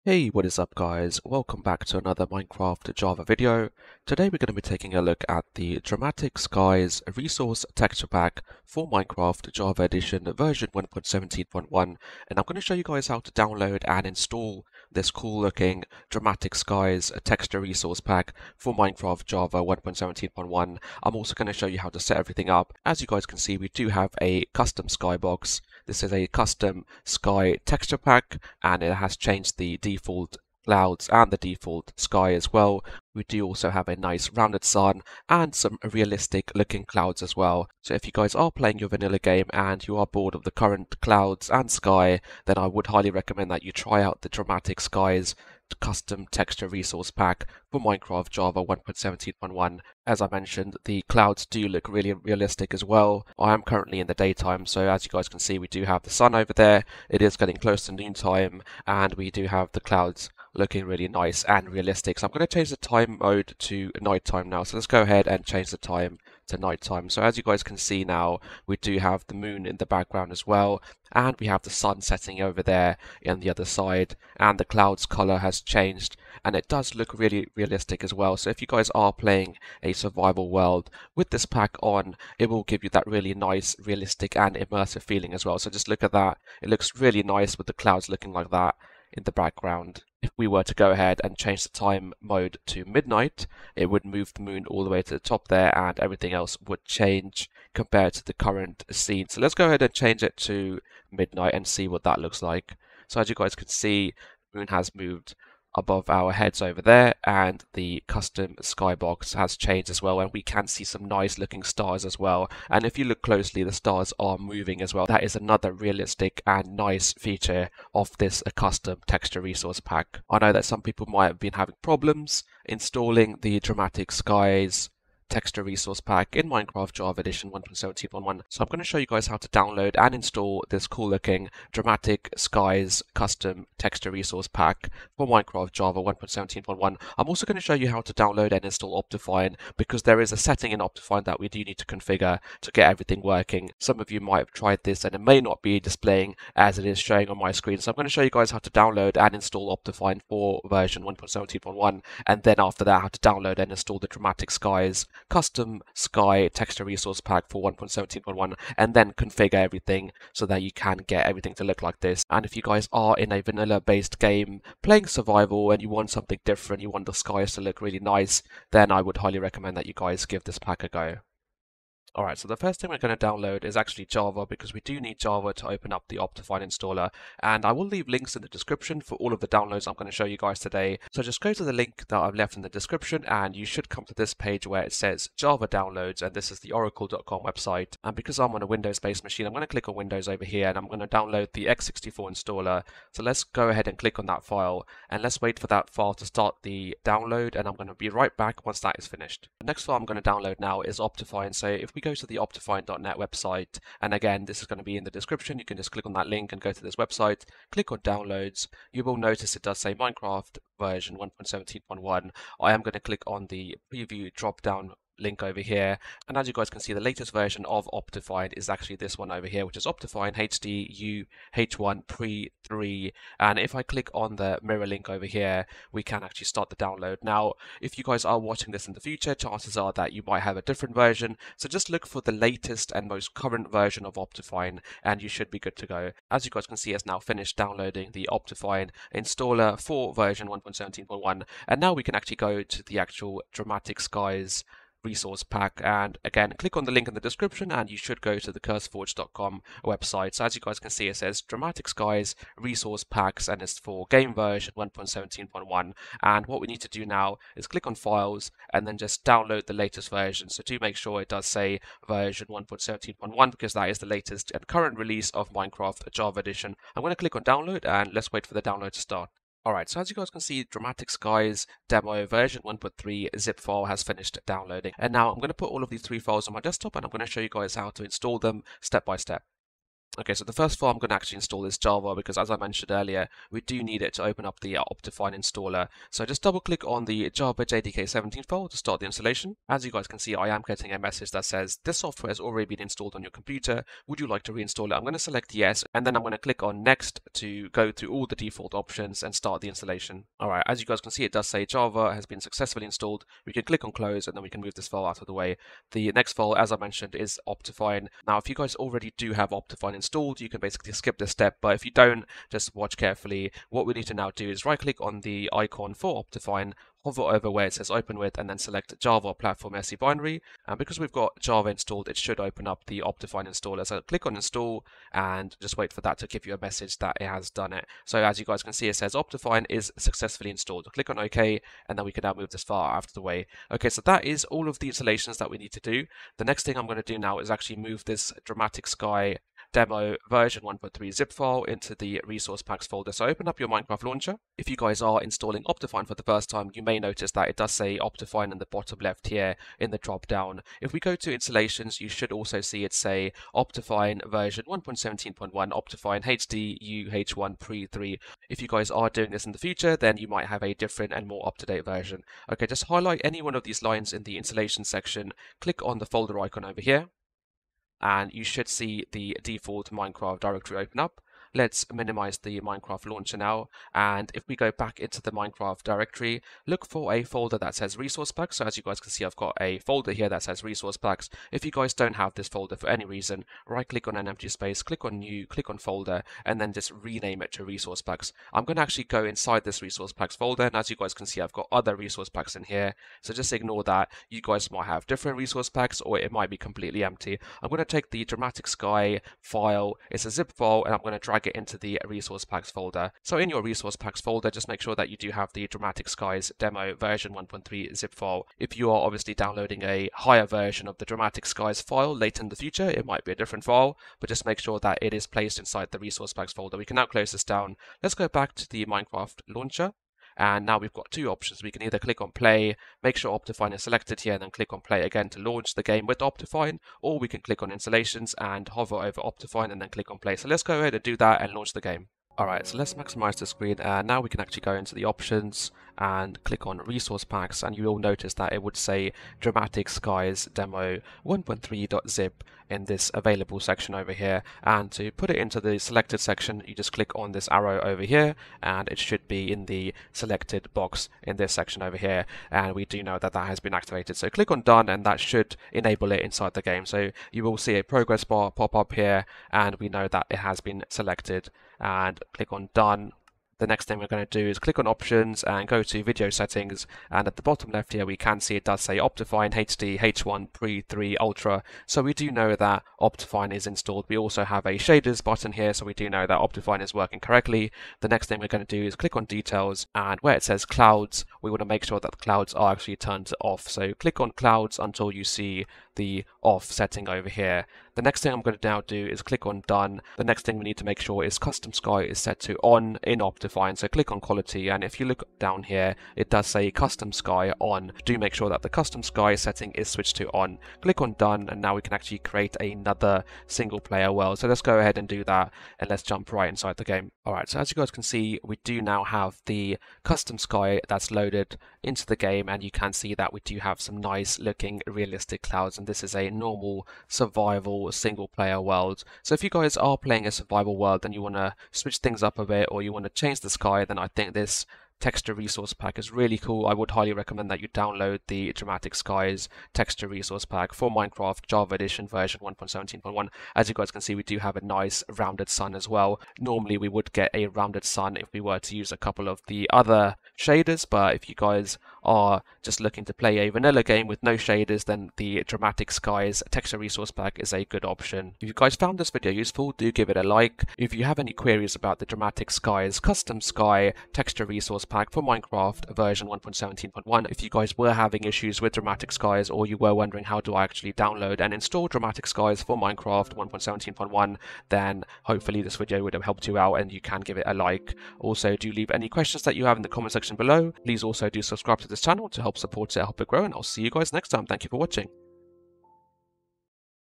Hey, what is up guys? Welcome back to another Minecraft Java video. Today we're going to be taking a look at the Dramatic Skies Resource Texture Pack for Minecraft Java Edition version 1.17.1, and I'm going to show you guys how to download and install this cool looking Dramatic Skies Texture Resource Pack for Minecraft Java 1.17.1. I'm also going to show you how to set everything up. As you guys can see, we do have a custom skybox. This is a custom sky texture pack, and it has changed the default clouds and the default sky as well. We do also have a nice rounded sun and some realistic looking clouds as well. So if you guys are playing your vanilla game and you are bored of the current clouds and sky, then I would highly recommend that you try out the Dramatic Skies custom texture resource pack for Minecraft Java 1.17.1. As I mentioned, the clouds do look really realistic as well. I am currently in the daytime, so as you guys can see, we do have the sun over there. It is getting close to noontime, and we do have the clouds looking really nice and realistic. So I'm going to change the time mode to nighttime now. So let's go ahead and change the time to nighttime. So as you guys can see now, we do have the moon in the background as well, and we have the sun setting over there on the other side, and the clouds color has changed, and it does look really realistic as well. So if you guys are playing a survival world with this pack on, it will give you that really nice, realistic and immersive feeling as well. So just look at that. It looks really nice with the clouds looking like that in the background. If we were to go ahead and change the time mode to midnight, it would move the moon all the way to the top there, and everything else would change compared to the current scene. So let's go ahead and change it to midnight and see what that looks like. So as you guys can see, the moon has moved above our heads over there, and the custom skybox has changed as well, and we can see some nice looking stars as well. And if you look closely, the stars are moving as well. That is another realistic and nice feature of this custom texture resource pack. I know that some people might have been having problems installing the Dramatic Skies texture resource pack in Minecraft Java Edition 1.17.1. So I'm going to show you guys how to download and install this cool looking Dramatic Skies custom texture resource pack for Minecraft Java 1.17.1. I'm also going to show you how to download and install Optifine, because there is a setting in Optifine that we do need to configure to get everything working. Some of you might have tried this and it may not be displaying as it is showing on my screen. So I'm going to show you guys how to download and install Optifine for version 1.17.1, and then after that how to download and install the Dramatic Skies custom sky texture resource pack for 1.17.1, and then configure everything so that you can get everything to look like this. And if you guys are in a vanilla based game playing survival and you want something different, you want the skies to look really nice, then I would highly recommend that you guys give this pack a go. Alright, so the first thing we're going to download is actually Java, because we do need Java to open up the Optifine installer, and I will leave links in the description for all of the downloads I'm going to show you guys today. So just go to the link that I've left in the description, and you should come to this page where it says Java downloads, and this is the oracle.com website. And because I'm on a Windows-based machine, I'm going to click on Windows over here, and I'm going to download the x64 installer. So let's go ahead and click on that file, and let's wait for that file to start the download, and I'm going to be right back once that is finished. The next file I'm going to download now is Optifine. So if we go to the optifine.net website, and again this is going to be in the description, you can just click on that link and go to this website, click on downloads. You will notice it does say Minecraft version 1.17.1. I am going to click on the preview drop down link over here, and as you guys can see, the latest version of Optifine is actually this one over here, which is Optifine HD UH1 Pre 3. And if I click on the mirror link over here, we can actually start the download. Now if you guys are watching this in the future, chances are that you might have a different version, so just look for the latest and most current version of Optifine and you should be good to go. As you guys can see, it's now finished downloading the Optifine installer for version 1.17.1, and now we can actually go to the actual Dramatic Skies resource pack, and again click on the link in the description and you should go to the curseforge.com website. So as you guys can see, it says Dramatic Skies resource packs, and it's for game version 1.17.1. and what we need to do now is click on files and then just download the latest version. So do make sure it does say version 1.17.1, because that is the latest and current release of Minecraft Java Edition. I'm going to click on download and let's wait for the download to start. Alright, so as you guys can see, Dramatic Skies demo version 1.3 zip file has finished downloading. And now I'm going to put all of these three files on my desktop, and I'm going to show you guys how to install them step by step. Okay, so the first file I'm going to actually install is Java because, as I mentioned earlier, we do need it to open up the Optifine installer. So just double click on the Java JDK 17 file to start the installation. As you guys can see, I am getting a message that says this software has already been installed on your computer. Would you like to reinstall it? I'm going to select yes, and then I'm going to click on next to go through all the default options and start the installation. Alright, as you guys can see, it does say Java has been successfully installed. We can click on close and then we can move this file out of the way. The next file, as I mentioned, is Optifine. Now, if you guys already do have Optifine installed, you can basically skip this step, but if you don't, just watch carefully. What we need to now do is right click on the icon for Optifine, hover over where it says open with, and then select Java Platform SE Binary. And because we've got Java installed, it should open up the Optifine installer. So click on install and just wait for that to give you a message that it has done it. So as you guys can see, it says Optifine is successfully installed. Click on OK, and then we can now move this file out of the way. Okay, so that is all of the installations that we need to do. The next thing I'm going to do now is actually move this Dramatic Sky demo version 1.3 zip file into the resource packs folder. So open up your Minecraft launcher. If you guys are installing Optifine for the first time, you may notice that it does say Optifine in the bottom left here in the drop down. If we go to installations, you should also see it say Optifine version 1.17.1 Optifine HD UH1 Pre 3. If you guys are doing this in the future, then you might have a different and more up-to-date version. Okay, just highlight any one of these lines in the installation section, click on the folder icon over here, and you should see the default Minecraft directory open up. Let's minimize the Minecraft launcher now, and if we go back into the Minecraft directory, look for a folder that says resource packs. So as you guys can see, I've got a folder here that says resource packs. If you guys don't have this folder for any reason, right click on an empty space, click on new, click on folder, and then just rename it to resource packs. I'm going to actually go inside this resource packs folder, and as you guys can see, I've got other resource packs in here, so just ignore that. You guys might have different resource packs, or it might be completely empty. I'm going to take the Dramatic Sky file, it's a zip file, and I'm going to drag it into the resource packs folder. So in your resource packs folder, just make sure that you do have the Dramatic Skies demo version 1.3 zip file. If you are obviously downloading a higher version of the Dramatic Skies file later in the future, it might be a different file, but just make sure that it is placed inside the resource packs folder. We can now close this down. Let's go back to the Minecraft launcher. And now we've got two options. We can either click on play, make sure Optifine is selected here, and then click on play again to launch the game with Optifine, or we can click on installations and hover over Optifine and then click on play. So let's go ahead and do that and launch the game. Alright, so let's maximize the screen, and now we can actually go into the options and click on resource packs, and you will notice that it would say Dramatic Skies demo 1.3.zip in this available section over here. And to put it into the selected section, you just click on this arrow over here, and it should be in the selected box in this section over here, and we do know that that has been activated. So click on done, and that should enable it inside the game. So you will see a progress bar pop up here, and we know that it has been selected, and click on done. The next thing we're going to do is click on options and go to video settings, and at the bottom left here we can see it does say Optifine HD H1 Pre 3 Ultra, so we do know that Optifine is installed. We also have a shaders button here, so we do know that Optifine is working correctly. The next thing we're going to do is click on details, and where it says clouds, we want to make sure that the clouds are actually turned off. So click on clouds until you see the off setting over here. The next thing I'm going to now do is click on done. The next thing we need to make sure is custom sky is set to on in Optifine. So click on quality, and if you look down here, it does say custom sky on. Do make sure that the custom sky setting is switched to on. Click on done, and now we can actually create another single player world. So let's go ahead and do that, and let's jump right inside the game. Alright, so as you guys can see, we do now have the custom sky that's loaded into the game, and you can see that we do have some nice looking realistic clouds, and this is a normal survival single player world. So if you guys are playing a survival world and you want to switch things up a bit, or you want to change the sky, then I think this texture resource pack is really cool. I would highly recommend that you download the Dramatic Skies texture resource pack for Minecraft Java Edition version 1.17.1. As you guys can see, we do have a nice rounded sun as well. Normally we would get a rounded sun if we were to use a couple of the other shaders, but if you guys are just looking to play a vanilla game with no shaders, then the Dramatic Skies texture resource pack is a good option. If you guys found this video useful, do give it a like. If you have any queries about the Dramatic Skies custom sky texture resource pack for Minecraft version 1.17.1, if you guys were having issues with Dramatic Skies, or you were wondering how do I actually download and install Dramatic Skies for Minecraft 1.17.1, then hopefully this video would have helped you out and you can give it a like. Also, do leave any questions that you have in the comment section below. Please also do subscribe to this channel to help support it, help it grow, and I'll see you guys next time. Thank you for watching.